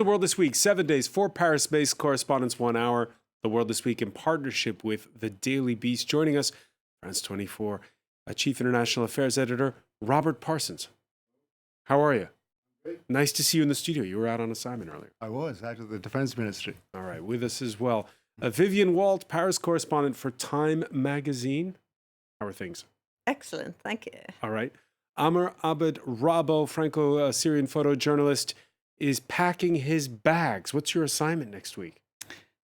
The World This Week, 7 days, 4 Paris-based correspondents, 1 hour. The World This Week in partnership with The Daily Beast. Joining us, France 24, Chief International Affairs Editor, Robert Parsons. How are you? Great. Nice to see you in the studio. You were out on assignment earlier. I was, out of the Defense Ministry. All right, with us as well. Vivian Walt, Paris correspondent for Time magazine. How are things? Excellent, thank you. All right. Amr Abed Rabo, Franco-Syrian photojournalist, is packing his bags. What's your assignment next week?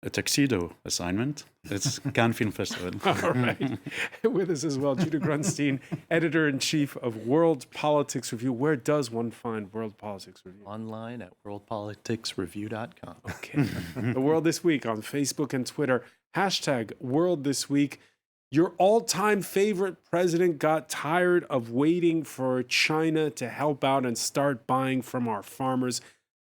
A tuxedo assignment. It's Cannes Film Festival. All right. With us as well, Judah Grunstein, editor-in-chief of World Politics Review. Where does one find World Politics Review? Online at worldpoliticsreview.com. Okay. The World This Week on Facebook and Twitter. Hashtag World This Week. Your all-time favorite president got tired of waiting for China to help out and start buying from our farmers.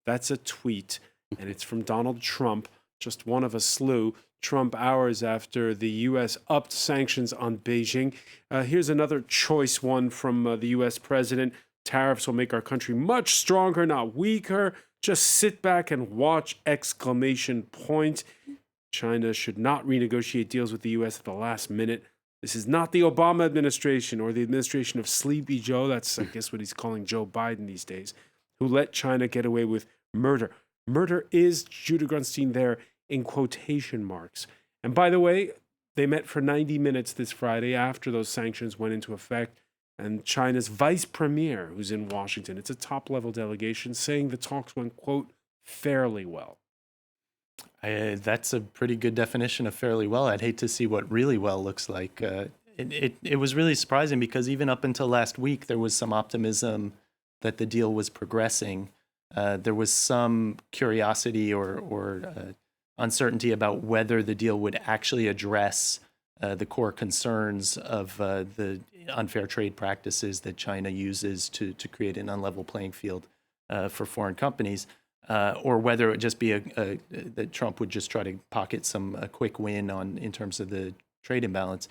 That's a tweet, and it's from Donald Trump, just one of a slew. Trump hours after the U.S. upped sanctions on Beijing. Here's another choice one from the U.S. president. Tariffs will make our country much stronger, not weaker. Just sit back and watch, exclamation point. China should not renegotiate deals with the U.S. at the last minute. This is not the Obama administration or the administration of Sleepy Joe. That's, I guess, what he's calling Joe Biden these days, who let China get away with murder. Murder is, Judah Grunstein there, in quotation marks. And by the way, they met for 90 minutes this Friday after those sanctions went into effect. And China's vice premier, who's in Washington, it's a top-level delegation, saying the talks went, quote, fairly well. That's a pretty good definition of fairly well. I'd hate to see what really well looks like. It was really surprising because even up until last week, there was some optimism that the deal was progressing. There was some curiosity or uncertainty about whether the deal would actually address the core concerns of the unfair trade practices that China uses to create an unlevel playing field for foreign companies. Or whether it would just be that Trump would just try to pocket some quick win in terms of the trade imbalance.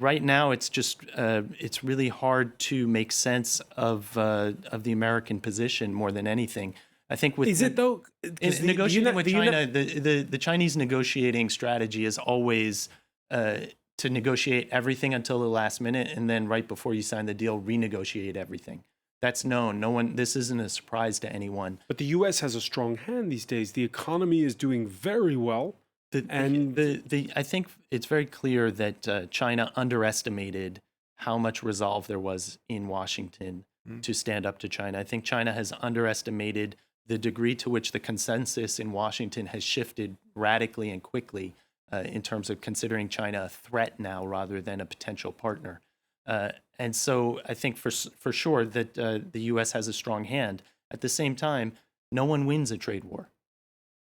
Right now, it's just it's really hard to make sense of the American position more than anything. I think with is it though? Negotiating with China, the Chinese negotiating strategy is always to negotiate everything until the last minute, and then right before you sign the deal, renegotiate everything. That's known. No one. This isn't a surprise to anyone. But the U.S. has a strong hand these days. The economy is doing very well. I think it's very clear that China underestimated how much resolve there was in Washington to stand up to China. I think China has underestimated the degree to which the consensus in Washington has shifted radically and quickly in terms of considering China a threat now rather than a potential partner. And so I think for sure that the U.S. has a strong hand. At the same time, no one wins a trade war.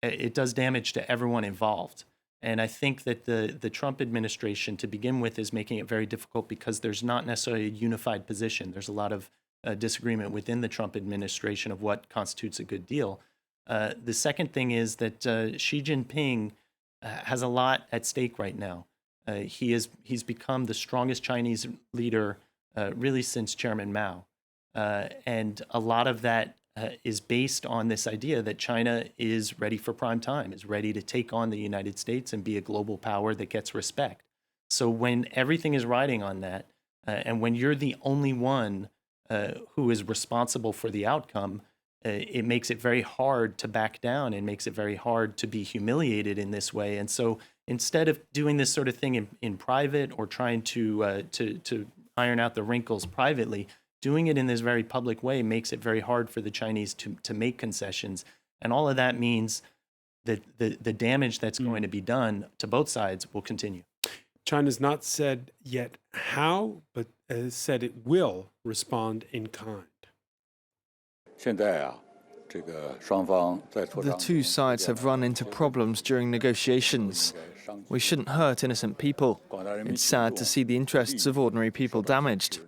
It does damage to everyone involved. And I think that the Trump administration, to begin with, is making it very difficult because there's not necessarily a unified position. There's a lot of disagreement within the Trump administration of what constitutes a good deal. The second thing is that Xi Jinping has a lot at stake right now. He's become the strongest Chinese leader really since Chairman Mao. And a lot of that is based on this idea that China is ready for prime time, is ready to take on the United States and be a global power that gets respect. So when everything is riding on that, and when you're the only one who is responsible for the outcome, it makes it very hard to back down and makes it very hard to be humiliated in this way. And so instead of doing this sort of thing in private or trying to iron out the wrinkles privately, doing it in this very public way makes it very hard for the Chinese to make concessions. And all of that means that the damage that's going to be done to both sides will continue. China's not said yet how, but has said it will respond in kind. The two sides have run into problems during negotiations. We shouldn't hurt innocent people. It's sad to see the interests of ordinary people damaged.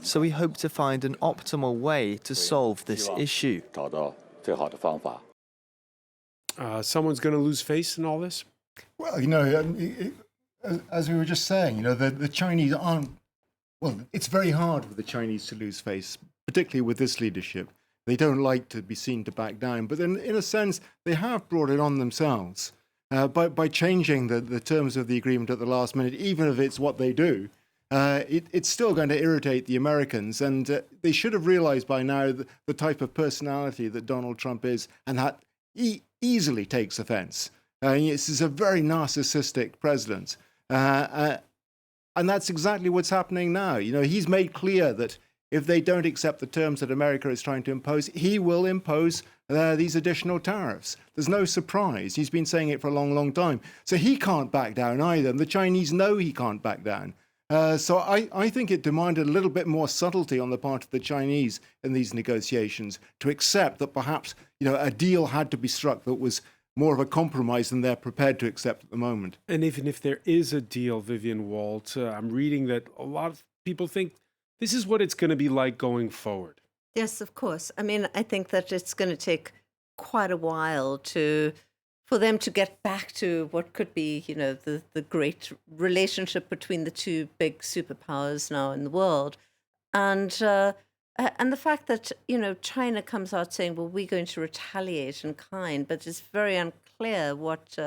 So we hope to find an optimal way to solve this issue. Someone's going to lose face in all this? Well, as we were just saying, the Chinese aren't... Well, it's very hard for the Chinese to lose face, particularly with this leadership. They don't like to be seen to back down. But then, in a sense, they have brought it on themselves by changing the terms of the agreement at the last minute, even if it's what they do. It's still going to irritate the Americans, and they should have realized by now the type of personality that Donald Trump is, and that he easily takes offense. This is a very narcissistic president. And that's exactly what's happening now. He's made clear that if they don't accept the terms that America is trying to impose, he will impose these additional tariffs. There's no surprise. He's been saying it for a long, long time. So he can't back down either. And the Chinese know he can't back down. So I think it demanded a little bit more subtlety on the part of the Chinese in these negotiations to accept that perhaps a deal had to be struck that was more of a compromise than they're prepared to accept at the moment. And even if there is a deal, Vivian Walt, I'm reading that a lot of people think this is what it's going to be like going forward. Yes, of course. I mean, I think that it's going to take quite a while for them to get back to what could be, the great relationship between the two big superpowers now in the world. And the fact that, China comes out saying, well, we're going to retaliate in kind, but it's very unclear what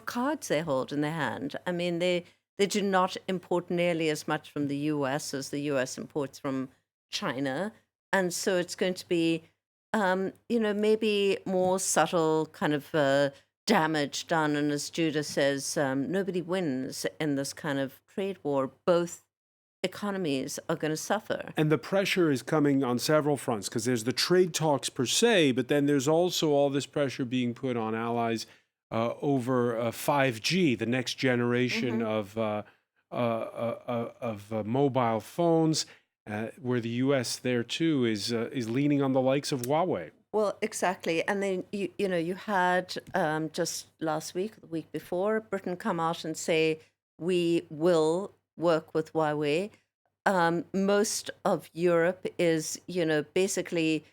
cards they hold in their hand. I mean, they do not import nearly as much from the US as the US imports from China. And so it's going to be, maybe more subtle kind of damage done. And as Judah says, nobody wins in this kind of trade war. Both economies are going to suffer. And the pressure is coming on several fronts because there's the trade talks per se, but then there's also all this pressure being put on allies over 5G, the next generation of mobile phones, where the U.S. there too is leaning on the likes of Huawei. Well, exactly. And then, you had just last week, the week before, Britain come out and say, we will work with Huawei. Most of Europe is, basically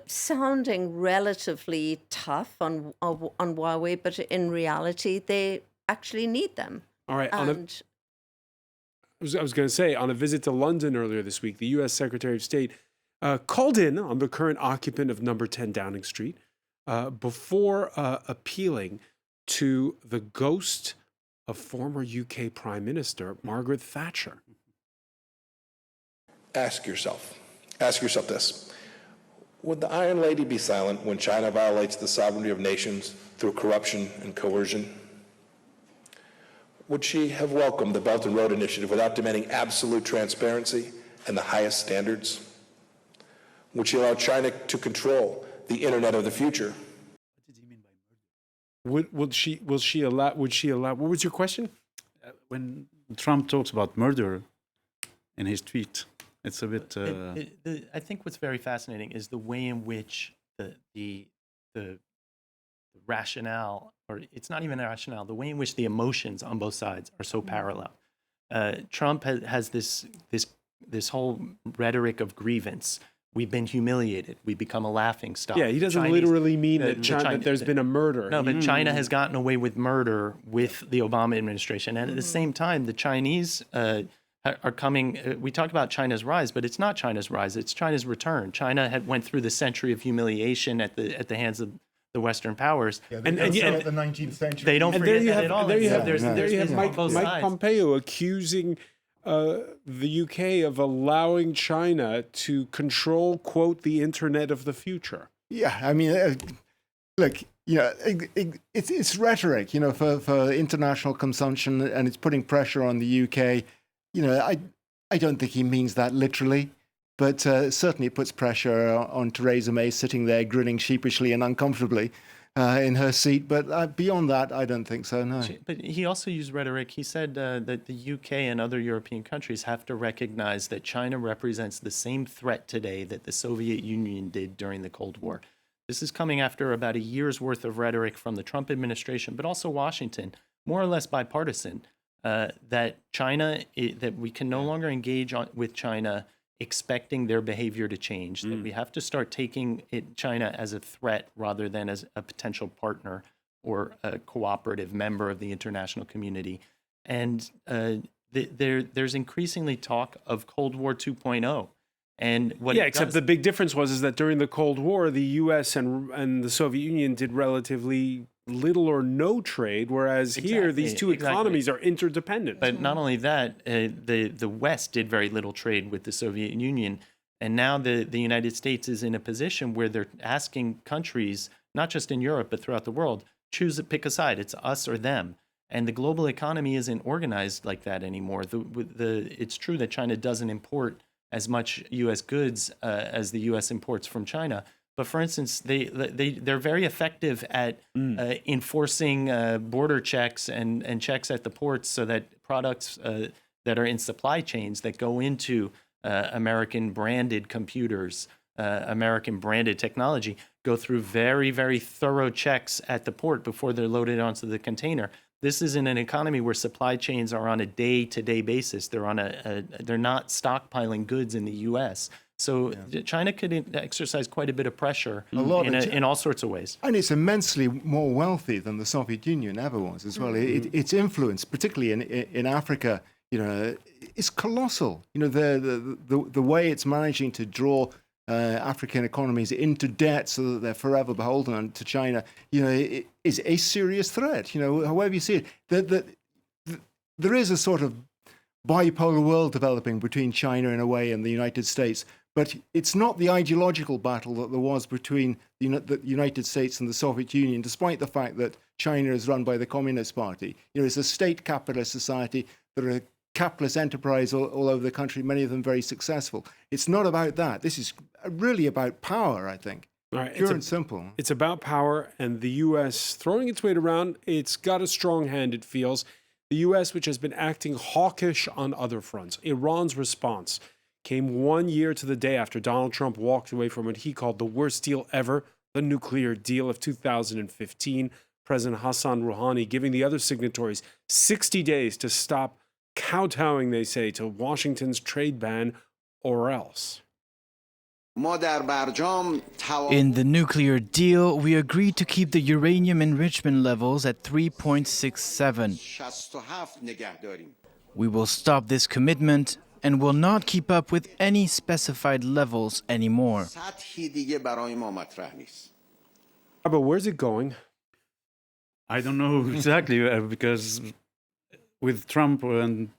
sounding relatively tough on Huawei, but in reality, they actually need them. All right. I was going to say, on a visit to London earlier this week, the U.S. Secretary of State called in on the current occupant of number 10 Downing Street before appealing to the ghost of former UK Prime Minister Margaret Thatcher. Ask yourself this. Would the Iron Lady be silent when China violates the sovereignty of nations through corruption and coercion? Would she have welcomed the Belt and Road Initiative without demanding absolute transparency and the highest standards? Would she allow China to control the internet of the future? Would she allow, what was your question? When Trump talks about murder in his tweet, it's a bit... I think what's very fascinating is the way in which the rationale, or it's not even a rationale, the way in which the emotions on both sides are so parallel. Trump has this whole rhetoric of grievance. We've been humiliated. We become a laughing stock. Yeah, he doesn't literally mean that there's been a murder. No, but China has gotten away with murder with the Obama administration. And at the same time, the Chinese are coming. We talk about China's rise, but it's not China's rise. It's China's return. China went through the century of humiliation at the hands of the Western powers. Yeah, and the 19th century. They don't forget that at all. There you have Mike sides. Pompeo accusing the UK of allowing China to control, quote, the internet of the future. Yeah, I mean, look, it's rhetoric, for international consumption, and it's putting pressure on the UK. I don't think he means that literally, but certainly it puts pressure on Theresa May sitting there grinning sheepishly and uncomfortably in her seat. But beyond that, I don't think so, no. But he also used rhetoric. He said that the UK and other European countries have to recognize that China represents the same threat today that the Soviet Union did during the Cold War. This is coming after about a year's worth of rhetoric from the Trump administration, but also Washington, more or less bipartisan, that we can no longer engage with China expecting their behavior to change, that we have to start taking China as a threat rather than as a potential partner or a cooperative member of the international community. And there's increasingly talk of Cold War 2.0. And what Yeah, it except does, the big difference was that during the Cold War, the U.S. and the Soviet Union did relatively little or no trade, whereas here these two economies are interdependent. But not only that, the West did very little trade with the Soviet Union, and now the United States is in a position where they're asking countries, not just in Europe but throughout the world, pick a side. It's us or them. And the global economy isn't organized like that anymore. It's true that China doesn't import as much U.S. goods as the U.S. imports from China. But for instance, they're very effective at enforcing border checks and checks at the ports so that products that are in supply chains that go into American branded computers, American branded technology, go through very, very thorough checks at the port before they're loaded onto the container. This is in an economy where supply chains are on a day-to-day basis. They're not stockpiling goods in the U.S. So China could exercise quite a bit of pressure in all sorts of ways. And it's immensely more wealthy than the Soviet Union ever was as well. Its influence, particularly in Africa, is colossal. The way it's managing to draw African economies into debt so that they're forever beholden to China, is a serious threat. However you see it, there is a sort of bipolar world developing between China in a way and the United States, but it's not the ideological battle that there was between the United States and the Soviet Union, despite the fact that China is run by the Communist Party. It's a state capitalist society. There are capitalist enterprise all over the country, many of them very successful. It's not about that. This is really about power, I think. Right. Pure and simple. It's about power, and the U.S. throwing its weight around. It's got a strong hand, it feels. The U.S., which has been acting hawkish on other fronts. Iran's response came 1 year to the day after Donald Trump walked away from what he called the worst deal ever, the nuclear deal of 2015. President Hassan Rouhani giving the other signatories 60 days to stop kowtowing, they say, to Washington's trade ban, or else. In the nuclear deal, we agreed to keep the uranium enrichment levels at 3.67. We will stop this commitment and will not keep up with any specified levels anymore. But where's it going? I don't know exactly because with Trump and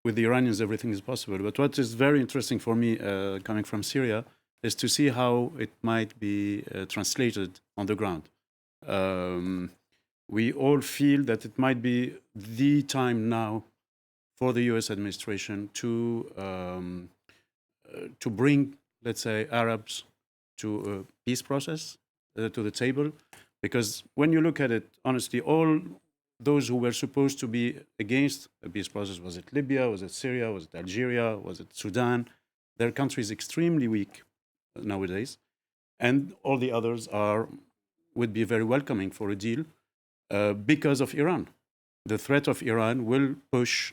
with the Iranians, everything is possible. But what is very interesting for me, coming from Syria, is to see how it might be translated on the ground. We all feel that it might be the time now for the U.S. administration to bring, let's say, Arabs to a peace process, to the table. Because when you look at it, honestly, all those who were supposed to be against a peace process, was it Libya, was it Syria, was it Algeria, was it Sudan? Their country is extremely weak nowadays, and all the others would be very welcoming for a deal because of Iran. The threat of Iran will push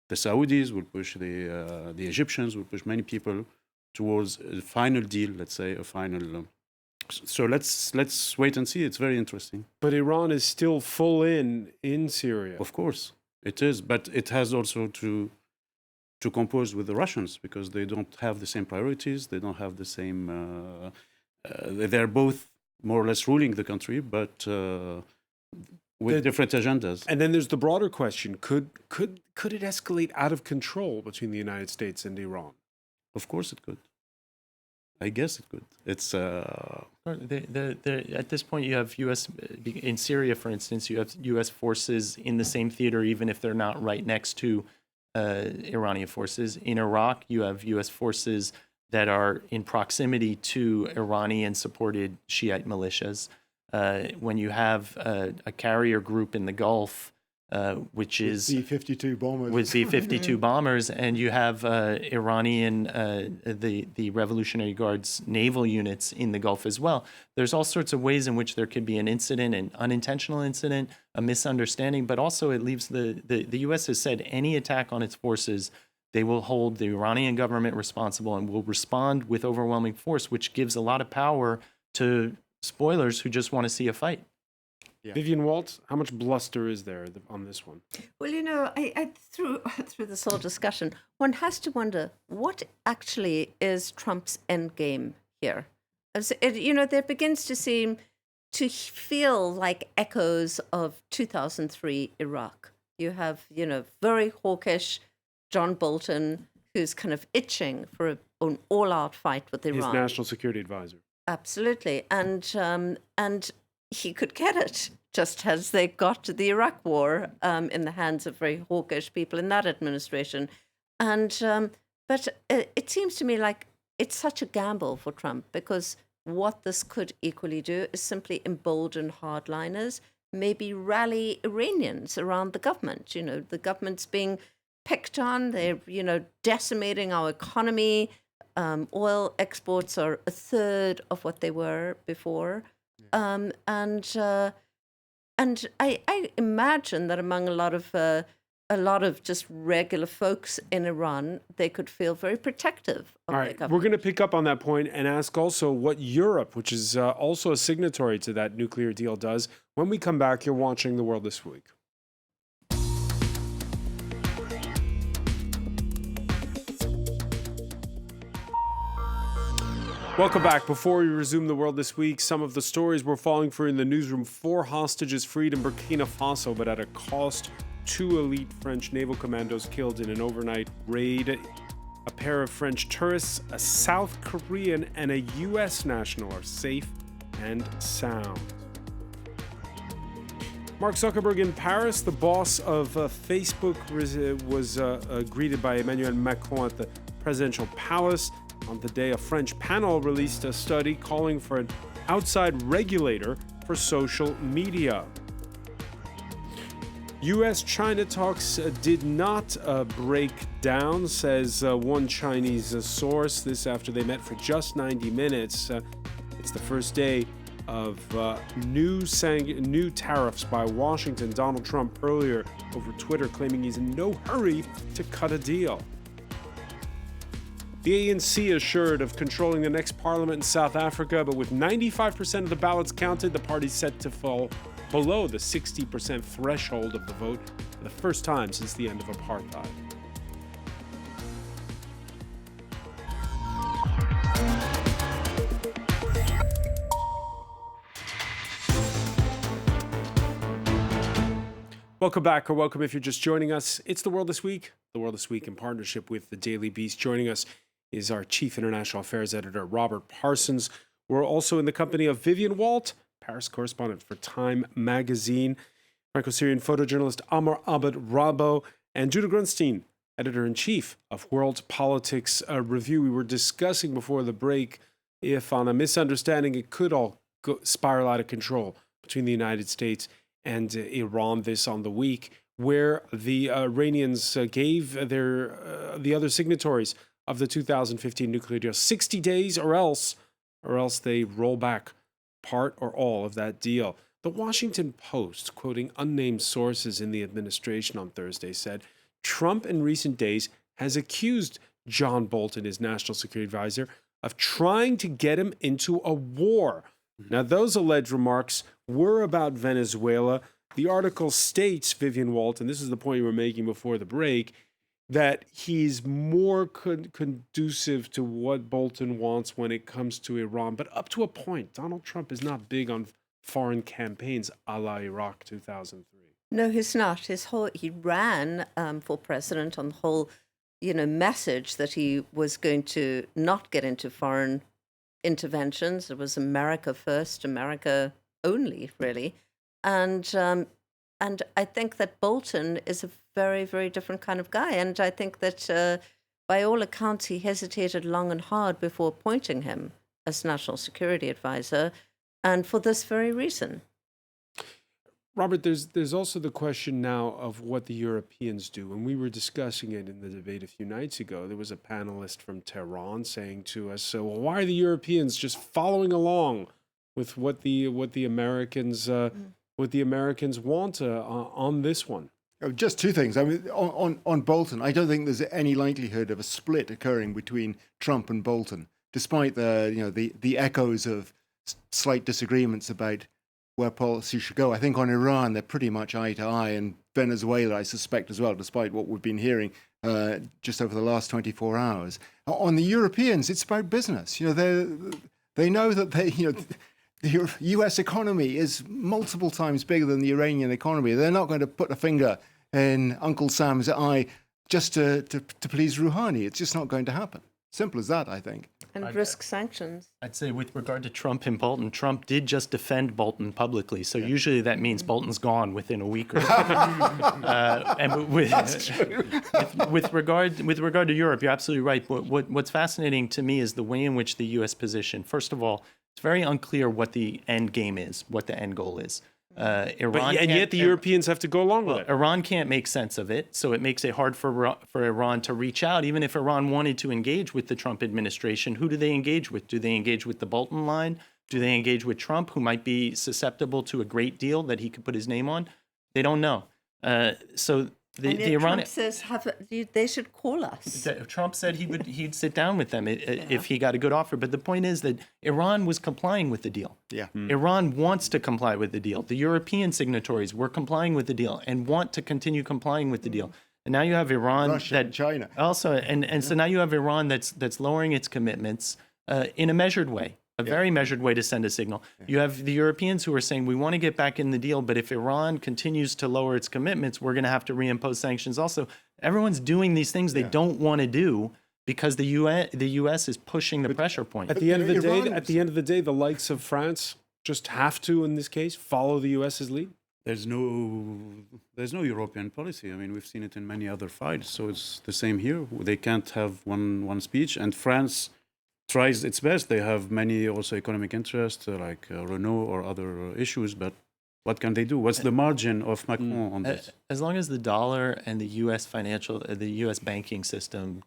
the Saudis, will push the Egyptians, will push many people towards a final deal, let's say, a final... So let's wait and see. It's very interesting. But Iran is still full in Syria. Of course, it is. But it has also to compose with the Russians because they don't have the same priorities. They don't have the same... they're both more or less ruling the country, but with different agendas. And then there's the broader question. Could it escalate out of control between the United States and Iran? Of course it could. I guess it could. It's at this point you have U.S. in Syria, for instance, you have U.S. forces in the same theater, even if they're not right next to Iranian forces. In Iraq, you have U.S. forces that are in proximity to Iranian-supported Shiite militias. When you have a carrier group in the Gulf, which is B-52 bombers. With B-52 bombers, and you have Iranian, the Revolutionary Guard's naval units in the Gulf as well. There's all sorts of ways in which there could be an incident, an unintentional incident, a misunderstanding, but also it leaves the U.S. has said any attack on its forces, they will hold the Iranian government responsible and will respond with overwhelming force, which gives a lot of power to spoilers who just want to see a fight. Vivian Walt, how much bluster is there on this one? Well, I through this whole discussion, one has to wonder what actually is Trump's end game here. There begins to feel like echoes of 2003 Iraq. You have, very hawkish John Bolton, who's kind of itching for an all-out fight with Iran. His national security advisor. Absolutely, and he could get it, just as they got to the Iraq War in the hands of very hawkish people in that administration. And but it seems to me like it's such a gamble for Trump, because what this could equally do is simply embolden hardliners, maybe rally Iranians around the government. The government's being picked on. They're, decimating our economy. Oil exports are a third of what they were before. And I imagine that among a lot of just regular folks in Iran, they could feel very protective of All their right, government. we're going to pick up on that point and ask also what Europe, which is also a signatory to that nuclear deal, does. When we come back, you're watching The World This Week. Welcome back. Before we resume The World This Week, some of the stories we're following for in the newsroom. 4 hostages freed in Burkina Faso, but at a cost. 2 elite French naval commandos killed in an overnight raid. A pair of French tourists, a South Korean, and a U.S. national are safe and sound. Mark Zuckerberg in Paris, the boss of Facebook, was greeted by Emmanuel Macron at the presidential palace. On the day, a French panel released a study calling for an outside regulator for social media. U.S.-China talks did not break down, says one Chinese source. This after they met for just 90 minutes. It's the first day of new tariffs by Washington. Donald Trump earlier over Twitter claiming he's in no hurry to cut a deal. The ANC assured of controlling the next parliament in South Africa, but with 95% of the ballots counted, the party's set to fall below the 60% threshold of the vote for the first time since the end of apartheid. Welcome back, or welcome if you're just joining us. It's The World This Week. The World This Week in partnership with The Daily Beast. Joining us is our Chief International Affairs Editor, Robert Parsons. We're also in the company of Vivian Walt, Paris correspondent for Time magazine, Franco-Syrian photojournalist Amr Abed Rabo, and Judah Grunstein, editor-in-chief of World Politics Review. We were discussing before the break if, on a misunderstanding, it could all spiral out of control between the United States and Iran this on the week, where the Iranians gave the other signatories of the 2015 nuclear deal 60 days or else they roll back part or all of that deal. The Washington Post, quoting unnamed sources in the administration on Thursday, said Trump in recent days has accused John Bolton, his national security advisor, of trying to get him into a war. Now, those alleged remarks were about Venezuela. The article states, Vivian Walt, and this is the point you were making before the break, that he's more conducive to what Bolton wants when it comes to Iran. But up to a point, Donald Trump is not big on foreign campaigns a la Iraq 2003. No, he's not. He ran for president on the whole, message that he was going to not get into foreign interventions. It was America first, America only, really. And I think that Bolton is a very, very different kind of guy. And I think that by all accounts, he hesitated long and hard before appointing him as national security advisor, and for this very reason. Robert, there's also the question now of what the Europeans do. When we were discussing it in the debate a few nights ago, there was a panelist from Tehran saying to us, "So, well, why are the Europeans just following along with what the Americans want on this one?" Just two things. I mean, on Bolton, I don't think there's any likelihood of a split occurring between Trump and Bolton, despite the echoes of slight disagreements about where policy should go. I think on Iran, they're pretty much eye to eye, and Venezuela, I suspect as well, despite what we've been hearing just over the last 24 hours. On the Europeans, it's about business. They know that the U.S. economy is multiple times bigger than the Iranian economy. They're not going to put a finger in Uncle Sam's eye just to please Rouhani. It's just not going to happen. Simple as that, I think. And risk sanctions. I'd say with regard to Trump and Bolton, Trump did just defend Bolton publicly. So usually that means Bolton's gone within a week or so. And with regard to Europe, you're absolutely right. What's fascinating to me is the way in which the U.S. position. First of all, it's very unclear what the end game is, what the end goal is. Iran and yet the Europeans have to go along with it. Iran can't make sense of it, so it makes it hard for Iran to reach out. Even if Iran wanted to engage with the Trump administration, who do they engage with? Do they engage with the Bolton line? Do they engage with Trump, who might be susceptible to a great deal that he could put his name on? They don't know. So the Iran Trump says they should call us. Trump said he'd sit down with them if he got a good offer. But the point is that Iran was complying with the deal. Yeah. Iran wants to comply with the deal. The European signatories were complying with the deal and want to continue complying with the deal. And now you have Iran, Russia and China. Also, and so now you have Iran that's lowering its commitments in a measured way. A very measured way to send a signal. You have the Europeans who are saying, we want to get back in the deal, but if Iran continues to lower its commitments, we're going to have to reimpose sanctions also. Everyone's doing these things they don't want to do because the US is pushing the pressure point. At the end of the day, the likes of France just have to, in this case, follow the US's lead. There's no European policy. I mean, we've seen it in many other fights, so it's the same here. They can't have one speech, and France tries its best. They have many also economic interests like Renault or other issues, but what can they do? What's the margin of Macron on this? As long as the dollar and the U.S. the U.S. banking system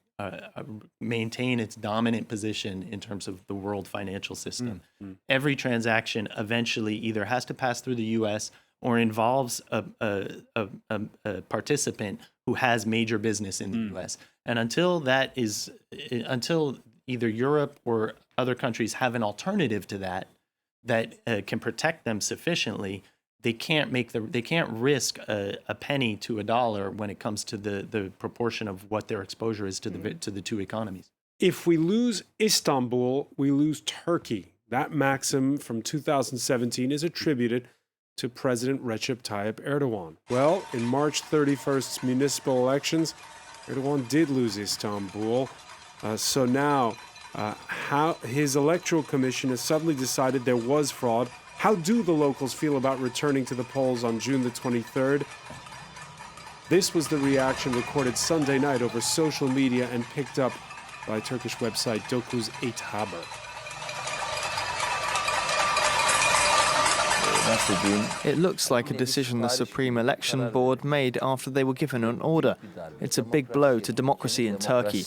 maintain its dominant position in terms of the world financial system, every transaction eventually either has to pass through the U.S. or involves a participant who has major business in the U.S. And until either Europe or other countries have an alternative to that can protect them sufficiently, they can't risk a penny to a dollar when it comes to the proportion of what their exposure is to the two economies. If we lose Istanbul, we lose Turkey. That maxim from 2017 is attributed to President Recep Tayyip Erdogan. Well, in March 31st's municipal elections, Erdogan did lose Istanbul. So now, how his electoral commission has suddenly decided there was fraud. How do the locals feel about returning to the polls on June the 23rd? This was the reaction recorded Sunday night over social media and picked up by Turkish website Dokuz 8 Haber. It looks like a decision the Supreme Election Board made after they were given an order. It's a big blow to democracy in Turkey.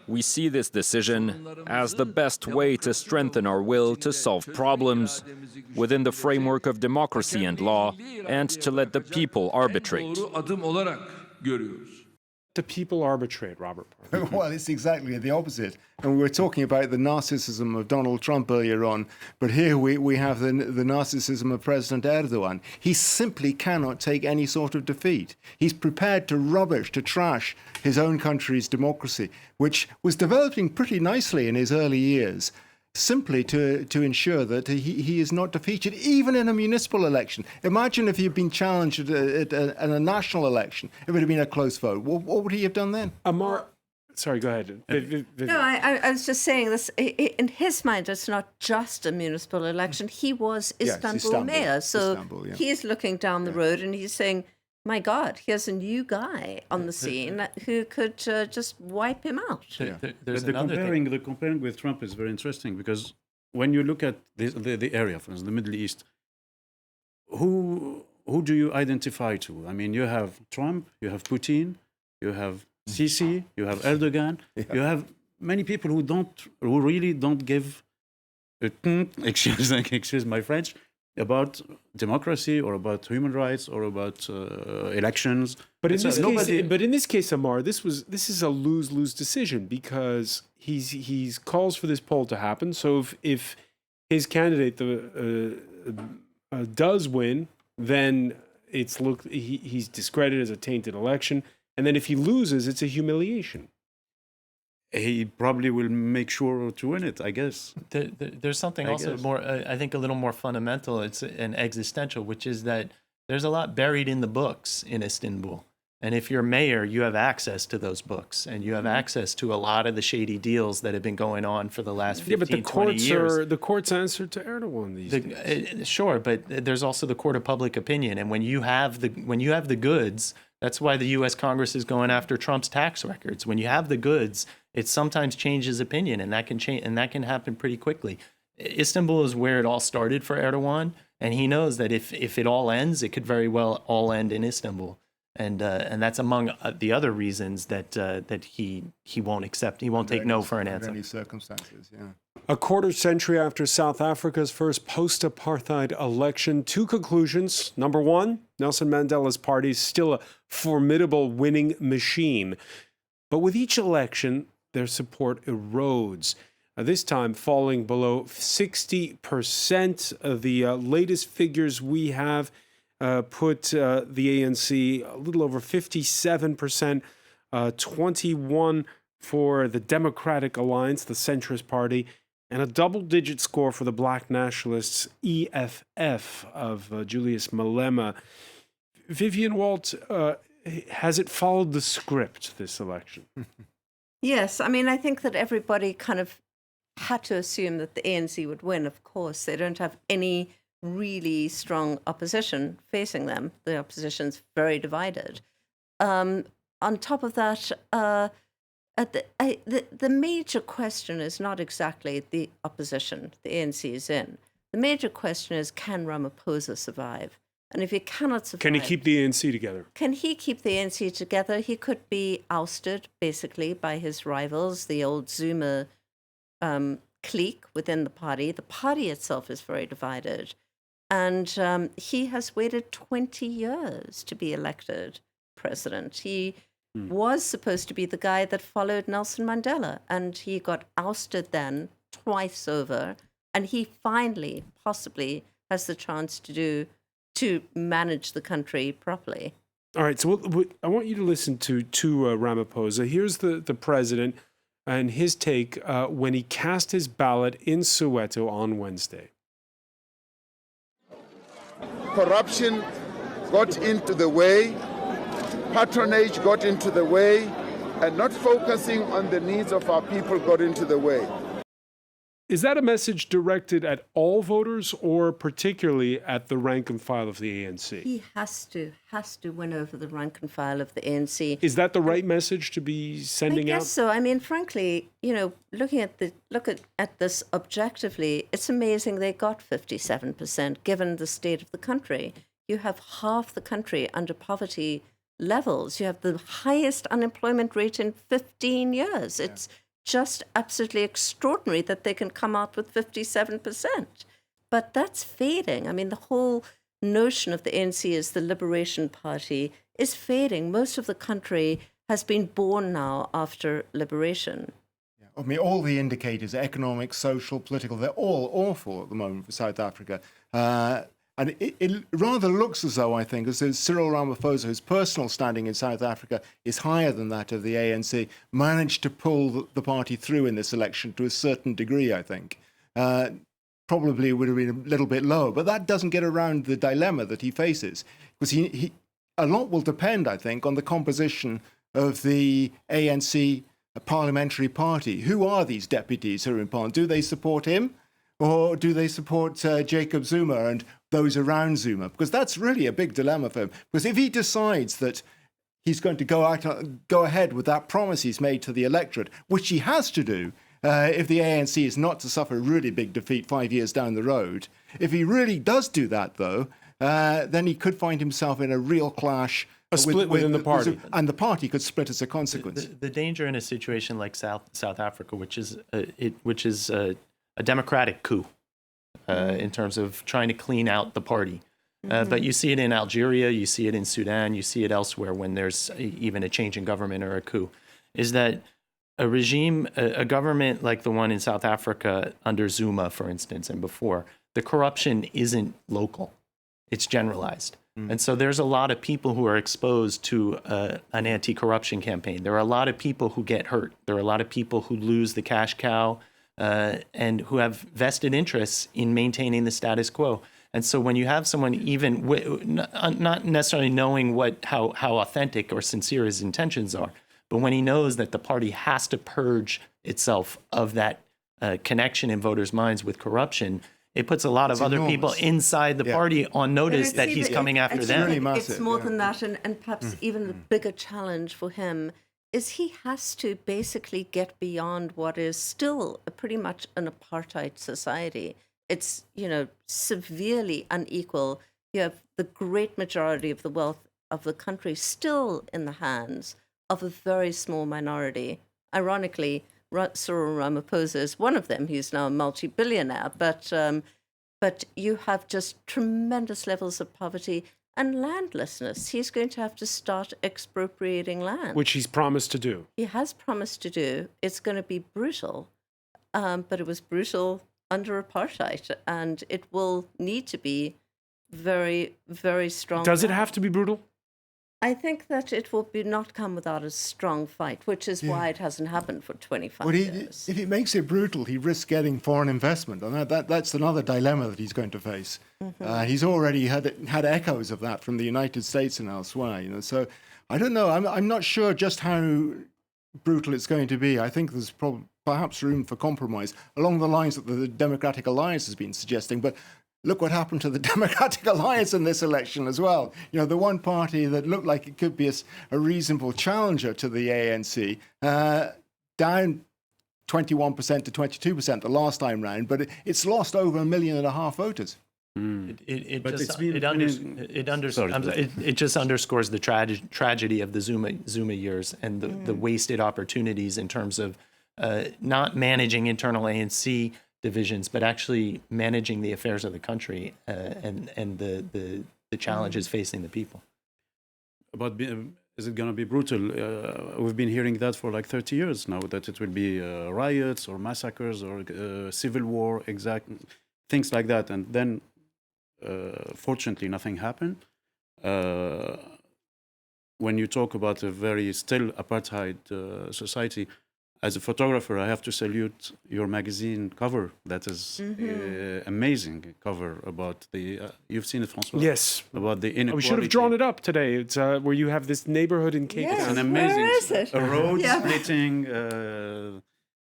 We see this decision as the best way to strengthen our will to solve problems within the framework of democracy and law, and to let the people arbitrate. The people arbitrate, Robert. Well, it's exactly the opposite. And we were talking about the narcissism of Donald Trump earlier on, but here we have the narcissism of President Erdogan. He simply cannot take any sort of defeat. He's prepared to trash his own country's democracy, which was developing pretty nicely in his early years, simply to ensure that he is not defeated, even in a municipal election. Imagine if he'd been challenged at a national election. It would have been a close vote. What would he have done then? Amar, sorry, go ahead. No, I was just saying this. In his mind, it's not just a municipal election. He was Istanbul mayor, so he's looking down the road and he's saying, my God, here's a new guy on the scene who could just wipe him out. The comparing with Trump is very interesting, because when you look at the area, for instance, the Middle East, who do you identify to? I mean, you have Trump, you have Putin, you have Sisi, you have Erdogan, you have many people who really don't give a excuse my French, about democracy or about human rights or about elections. But in this case, Amar, this is a lose-lose decision, because he's calls for this poll to happen. So if his candidate does win, then he's discredited as a tainted election. And then if he loses, it's a humiliation. He probably will make sure to win it, I guess. There's something also more, I think, a little more fundamental. It's an existential, which is that there's a lot buried in the books in Istanbul. And if you're mayor, you have access to those books, and you have access to a lot of the shady deals that have been going on for the last 15, 20 years. The courts answer to Erdogan these days. Sure, but there's also the court of public opinion. And when you have the goods, that's why the U.S. Congress is going after Trump's tax records. When you have the goods, it sometimes changes opinion, and that can change, and that can happen pretty quickly. Istanbul is where it all started for Erdogan, and he knows that if it all ends, it could very well all end in Istanbul. And that's among the other reasons that he won't accept, he won't take no for an answer. Under any circumstances, yeah. A quarter century after South Africa's first post-apartheid election, two conclusions. Number one, Nelson Mandela's party is still a formidable winning machine. But with each election, their support erodes, this time falling below 60%. The latest figures we have put the ANC a little over 57%, 21% for the Democratic Alliance, the centrist party, and a double-digit score for the Black Nationalists, EFF, of Julius Malema. Vivian Walt, has it followed the script, this election? Yes, I mean, I think that everybody kind of had to assume that the ANC would win, of course. They don't have any really strong opposition facing them. The opposition's very divided. On top of that, the major question is not exactly the opposition the ANC is in. The major question is, can Ramaphosa survive? And if he cannot survive... Can he keep the ANC together? Can he keep the ANC together? He could be ousted, basically, by his rivals, the old Zuma clique within the party. The party itself is very divided. And he has waited 20 years to be elected president. He was supposed to be the guy that followed Nelson Mandela, and he got ousted then twice over. And he finally, possibly, has the chance to manage the country properly. All right, so I want you to listen to Ramaphosa. Here's the president and his take when he cast his ballot in Soweto on Wednesday. Corruption got into the way, patronage got into the way, and not focusing on the needs of our people got into the way. Is that a message directed at all voters or particularly at the rank and file of the ANC? He has to win over the rank and file of the ANC. Is that the right message to be sending out? I guess so. I mean, frankly, looking at this objectively, it's amazing they got 57%, given the state of the country. You have half the country under poverty levels. You have the highest unemployment rate in 15 years. Yeah. It's just absolutely extraordinary that they can come out with 57%. But that's fading. I mean, the whole notion of the ANC as the Liberation Party is fading. Most of the country has been born now after liberation. Yeah. I mean, all the indicators, economic, social, political, they're all awful at the moment for South Africa. And it rather looks as though, I think, as though Cyril Ramaphosa, whose personal standing in South Africa is higher than that of the ANC, managed to pull the party through in this election to a certain degree, I think. Probably would have been a little bit lower, but that doesn't get around the dilemma that he faces. Because a lot will depend, I think, on the composition of the ANC parliamentary party. Who are these deputies who are in parliament? Do they support him? Or do they support Jacob Zuma and those around Zuma? Because that's really a big dilemma for him. Because if he decides that he's going to go ahead with that promise he's made to the electorate, which he has to do if the ANC is not to suffer a really big defeat 5 years down the road, if he really does do that, though, then he could find himself in a real clash. A split within the party. And the party could split as a consequence. The danger in a situation like South Africa, which is a democratic coup in terms of trying to clean out the party. But you see it in Algeria, you see it in Sudan, you see it elsewhere when there's even a change in government or a coup, is that a regime, a government like the one in South Africa under Zuma, for instance, and before, the corruption isn't local, it's generalized. And so there's a lot of people who are exposed to an anti-corruption campaign. There are a lot of people who get hurt. There are a lot of people who lose the cash cow and who have vested interests in maintaining the status quo. And so when you have someone even not necessarily knowing how authentic or sincere his intentions are, but when he knows that the party has to purge itself of that connection in voters' minds with corruption, it puts a lot of other people inside the party on notice that he's coming after them. Really massive, it's more than that, and perhaps even the bigger challenge for him is he has to basically get beyond what is still pretty much an apartheid society. It's, severely unequal. You have the great majority of the wealth of the country still in the hands of a very small minority. Ironically, Cyril Ramaphosa is one of them. He's now a multi-billionaire, but you have just tremendous levels of poverty and landlessness. He's going to have to start expropriating land, which he's promised to do. He has promised to do. It's going to be brutal, but it was brutal under apartheid, and it will need to be very, very strong. Does it have to be brutal? I think that it will not come without a strong fight, which is why it hasn't happened for 25 years. If he makes it brutal, he risks getting foreign investment, and that's another dilemma that he's going to face. He's already had echoes of that from the United States and elsewhere. So I don't know. I'm not sure just how brutal it's going to be. I think there's perhaps room for compromise along the lines that the Democratic Alliance has been suggesting, but. Look what happened to the Democratic Alliance in this election as well. The one party that looked like it could be a reasonable challenger to the ANC, down 21% to 22% the last time round, but it's lost over 1.5 million voters. It just underscores the tragedy of the Zuma years and the wasted opportunities in terms of not managing internal ANC divisions, but actually managing the affairs of the country and the challenges facing the people. Is it going to be brutal? We've been hearing that for like 30 years now, that it will be riots or massacres or civil war, things like that. And then, fortunately, nothing happened. When you talk about a very still apartheid society, as a photographer, I have to salute your magazine cover. That is amazing cover about the. You've seen it, François? Yes. About the inequality. We should have drawn it up today. It's where you have this neighborhood in Cape Town. Yes. It's an amazing. Where is it? A road splitting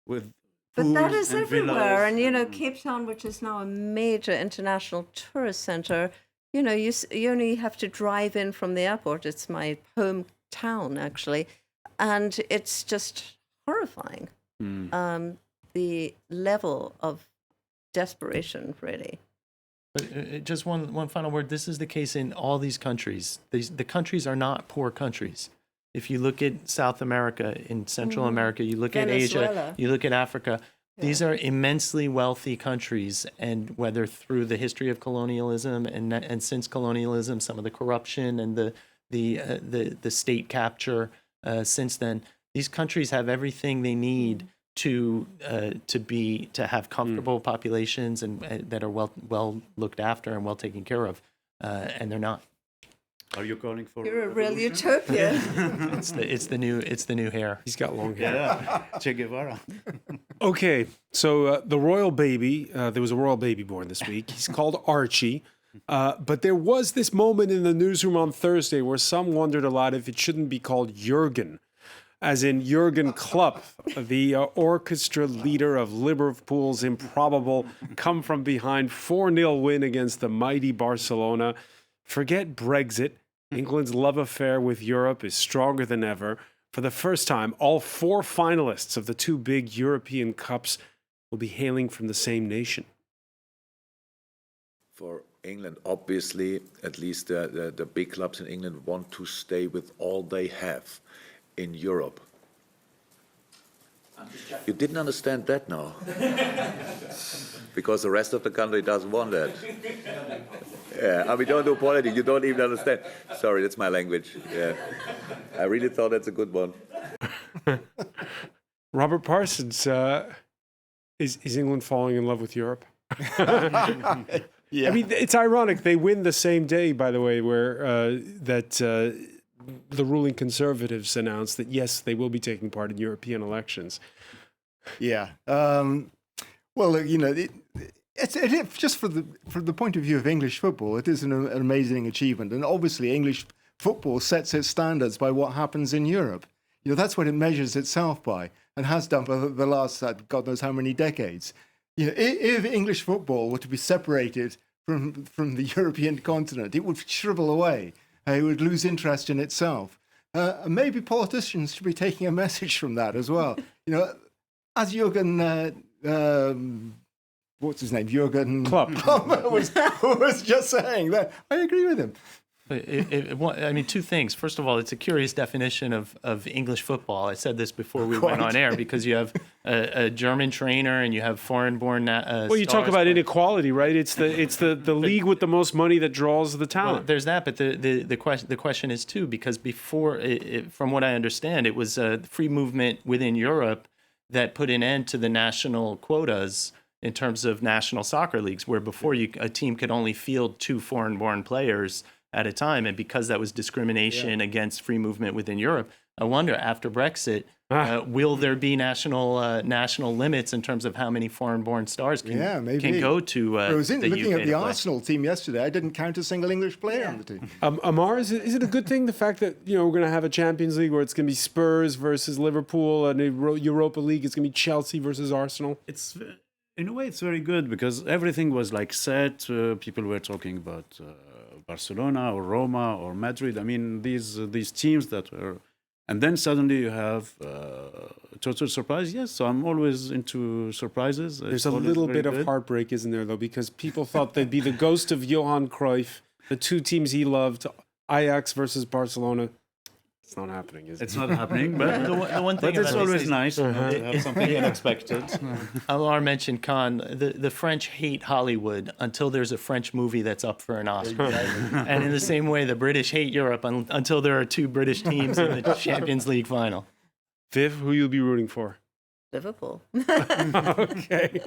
with. But that is and everywhere, villas. and Cape Town, which is now a major international tourist center. You only have to drive in from the airport. It's my hometown, actually, and it's just horrifying. The level of desperation, really. But just one final word. This is the case in all these countries. The countries are not poor countries. If you look at South America, in Central America, you look Venezuela. at Asia, you look at Africa, these are immensely wealthy countries. And whether through the history of colonialism and since colonialism, some of the corruption and the state capture since then, these countries have everything they need to have comfortable populations and that are well looked after and well taken care of, and they're not. Are you calling for? You're a real utopian. It's the new hair. He's got long hair. Yeah, Che Guevara. Okay, so the royal baby, there was a royal baby born this week. He's called Archie. But there was this moment in the newsroom on Thursday where some wondered a lot if it shouldn't be called Jürgen, as in Jürgen Klopp, the orchestra leader of Liverpool's improbable come-from-behind 4-0 win against the mighty Barcelona. Forget Brexit. England's love affair with Europe is stronger than ever. For the first time, all 4 finalists of the 2 big European Cups will be hailing from the same nation. For England, obviously, at least the big clubs in England want to stay with all they have in Europe. You didn't understand that now. Because the rest of the country doesn't want that. Yeah, we don't do politics, you don't even understand. Sorry, that's my language. Yeah. I really thought that's a good one. Robert Parsons, is England falling in love with Europe? Yeah. I mean, it's ironic. They win the same day, by the way, where the ruling Conservatives announced that, yes, they will be taking part in European elections. Yeah. Well, you know, just from the point of view of English football, it is an amazing achievement. And obviously, English football sets its standards by what happens in Europe. You know, that's what it measures itself by, and has done for the last, God knows how many decades. You know, if English football were to be separated from the European continent, it would shrivel away. It would lose interest in itself. And maybe politicians should be taking a message from that as well. You know, as Jurgen, what's his name? Jurgen Klopp was just saying that. I agree with him. I mean, two things. First of all, it's a curious definition of English football. I said this before we went on air, because you have a German trainer and you have foreign-born well, you talk about inequality, right? It's the league with the most money that draws the talent. Well, there's that, but the question is too, because before, from what I understand, it was free movement within Europe that put an end to the national quotas in terms of national soccer leagues, where before a team could only field 2 foreign-born players at a time, and because that was discrimination against free movement within Europe, I wonder after Brexit, will there be national limits in terms of how many foreign-born stars can go to I was looking at the play. Arsenal team yesterday. I didn't count a single English player on the team. Amar, is it a good thing, the fact that, you know, we're going to have a Champions League where it's going to be Spurs versus Liverpool, and a Europa League it's going to be Chelsea versus Arsenal? It's in a way it's very good, because everything was like set. People were talking about Barcelona or Roma or Madrid. I mean, these teams that were, and then suddenly you have total surprise. Yes, so I'm always into surprises. There's a little bit of heartbreak, isn't there, though, because people thought they'd be the ghost of Johan Cruyff, the 2 teams he loved, Ajax versus Barcelona. It's not happening, is it? It's not happening, but the one thing it's about always this nice to have something unexpected. Amar mentioned Khan. The French hate Hollywood until there's a French movie that's up for an Oscar. And in the same way, the British hate Europe until there are 2 British teams in the Champions League final. Viv, who you'll be rooting for? Liverpool. Okay.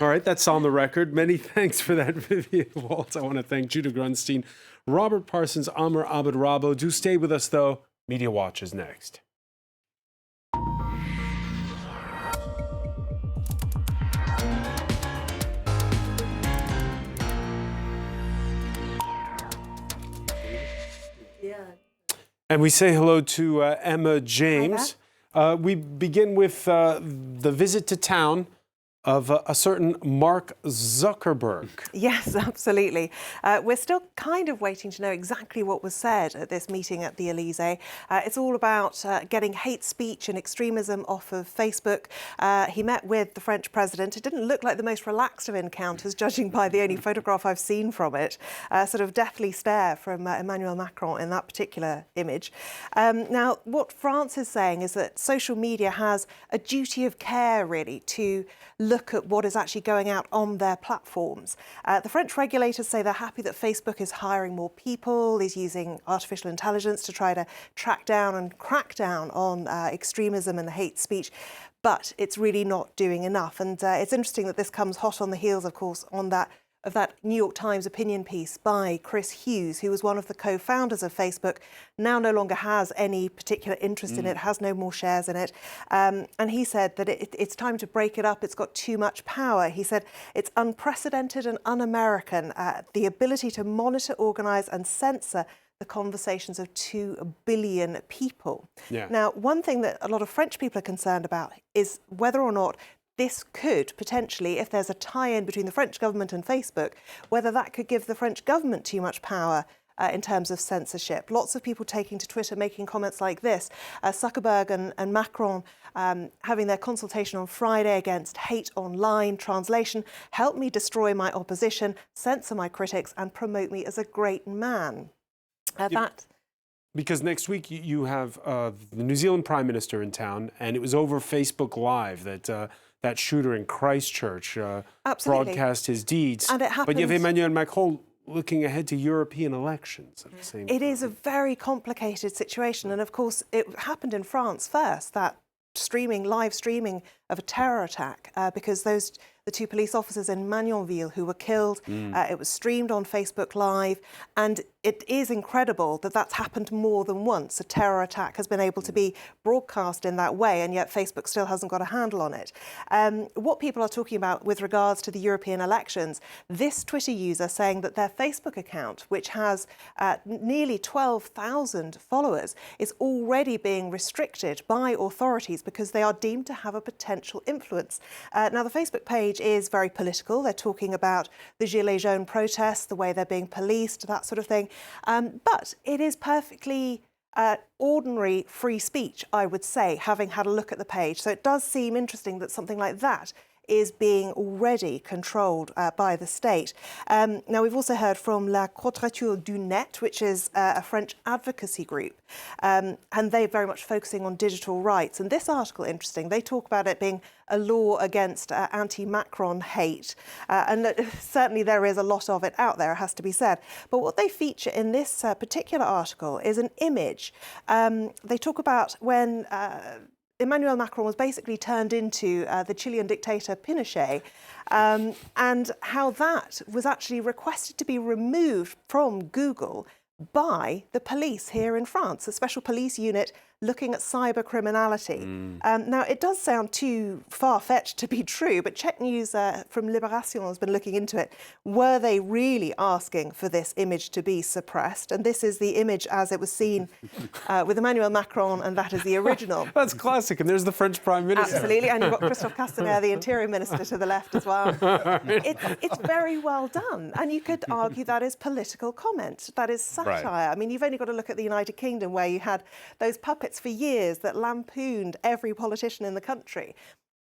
All right, that's on the record. Many thanks for that, Vivian Waltz. I want to thank Judah Grunstein, Robert Parsons, Amr Abed-Rabo. Do stay with us, though. Media Watch is next. And we say hello to Emma James. We begin with the visit to town of a certain Mark Zuckerberg. Yes, absolutely. We're still kind of waiting to know exactly what was said at this meeting at the Elysee. It's all about getting hate speech and extremism off of Facebook. He met with the French president. It didn't look like the most relaxed of encounters, judging by the only photograph I've seen from it. Sort of deathly stare from Emmanuel Macron in that particular image. Now, what France is saying is that social media has a duty of care, really, to look at what is actually going out on their platforms. The French regulators say they're happy that Facebook is hiring more people, is using artificial intelligence to try to track down and crack down on extremism and hate speech. But it's really not doing enough. And it's interesting that this comes hot on the heels, of course, of that New York Times opinion piece by Chris Hughes, who was one of the co-founders of Facebook, now no longer has any particular interest in it, has no more shares in it. And he said that it's time to break it up. It's got too much power. He said it's unprecedented and un-American, the ability to monitor, organise and censor the conversations of 2 billion people. Yeah. Now, one thing that a lot of French people are concerned about is whether or not this could potentially, if there's a tie-in between the French government and Facebook, whether that could give the French government too much power in terms of censorship. Lots of people taking to Twitter, making comments like this. Zuckerberg and Macron having their consultation on Friday against hate online. Translation, help me destroy my opposition, censor my critics, and promote me as a great man. Because next week you have the New Zealand Prime Minister in town, and it was over Facebook Live that that shooter in Christchurch broadcast his deeds. And it happens. But you have Emmanuel Macron looking ahead to European elections at the same time. It is a very complicated situation. And of course, it happened in France first, that live streaming of a terror attack because the two police officers in Magnanville who were killed, it was streamed on Facebook Live, and it is incredible that that's happened more than once. A terror attack has been able to be broadcast in that way, and yet Facebook still hasn't got a handle on it. What people are talking about with regards to the European elections, this Twitter user saying that their Facebook account, which has nearly 12,000 followers, is already being restricted by authorities because they are deemed to have a potential influence. Now, the Facebook page is very political. They're talking about the Gilets jaunes protests, the way they're being policed, that sort of thing. But it is perfectly ordinary free speech, I would say, having had a look at the page. So it does seem interesting that something like that is being already controlled by the state. Now, we've also heard from La Quadrature du Net, which is a French advocacy group, and they're very much focusing on digital rights. And this article, interesting, they talk about it being a law against anti-Macron hate. And certainly there is a lot of it out there, it has to be said. But what they feature in this particular article is an image. They talk about when Emmanuel Macron was basically turned into the Chilean dictator Pinochet, and how that was actually requested to be removed from Google by the police here in France, a special police unit looking at cyber criminality. Now, it does sound too far-fetched to be true, but Czech News from Libération has been looking into it. Were they really asking for this image to be suppressed? And this is the image as it was seen with Emmanuel Macron, and that is the original. That's classic. And there's the French Prime Minister. Absolutely. And you've got Christophe Castaner, the Interior Minister, to the left as well. It's very well done. And you could argue that is political comment. That is satire. Right. I mean, you've only got to look at the United Kingdom, where you had those puppets for years that lampooned every politician in the country.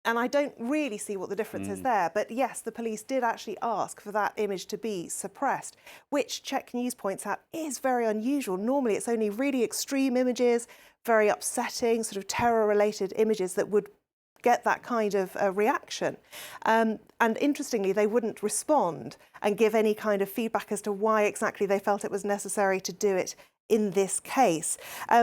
And I don't really see what the difference is there. But yes, the police did actually ask for that image to be suppressed, which Czech News points out is very unusual. Normally, it's only really extreme images, very upsetting, sort of terror-related images that would get that kind of reaction. And interestingly, they wouldn't respond and give any kind of feedback as to why exactly they felt it was necessary to do it in this case.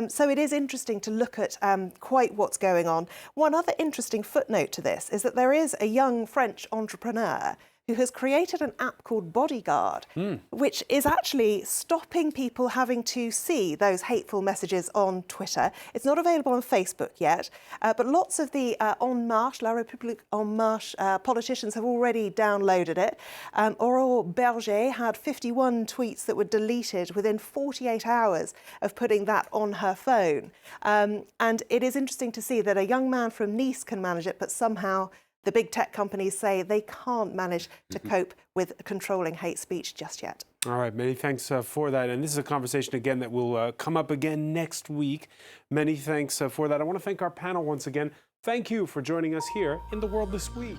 So it is interesting to look at quite what's going on. One other interesting footnote to this is that there is a young French entrepreneur who has created an app called Bodyguard, which is actually stopping people having to see those hateful messages on Twitter. It's not available on Facebook yet, but lots of the En Marche, La République En Marche politicians have already downloaded it. Aurore Berger had 51 tweets that were deleted within 48 hours of putting that on her phone. And it is interesting to see that a young man from Nice can manage it, but somehow the big tech companies say they can't manage to cope with controlling hate speech just yet. All right, many thanks for that. And this is a conversation, again, that will come up again next week. Many thanks for that. I want to thank our panel once again. Thank you for joining us here in The World This Week.